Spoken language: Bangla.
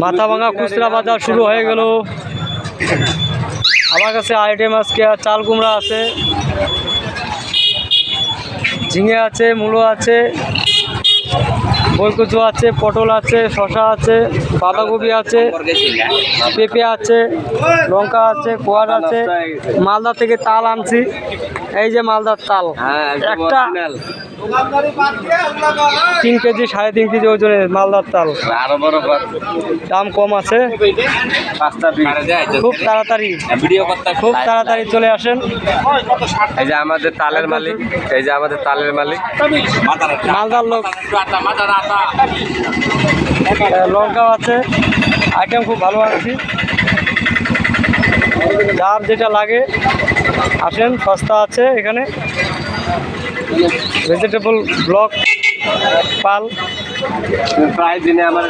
মাথাভাঙা খুচরা বাজার শুরু হয়ে গেল। আমার কাছে আইটেম আজকে চাল কুমড়া আছে, ঝিঙে আছে, মূলো আছে, বৈকুচু আছে, পটল আছে, শশা আছে, বাঁধাকপি আছে, পেঁপে আছে, লঙ্কা আছে, কোয়ার আছে। মালদা থেকে তাল আনছি, এই যে মালদার তাল, একটা 3 কেজি 3.5 কেজি ওজনের মালদার তাল। দাম কম আছে, খুব তাড়াতাড়ি চলে আসেন। এই যে আমাদের তালের মালিক, মালদার লোক। লঙ্কাও আছে, আইটেম খুব ভালো আনছি। যার যেটা লাগে আসেন, সস্তা আছে এখানে। ভেজিটেবল ব্লক পাল প্রায় দিনে আমার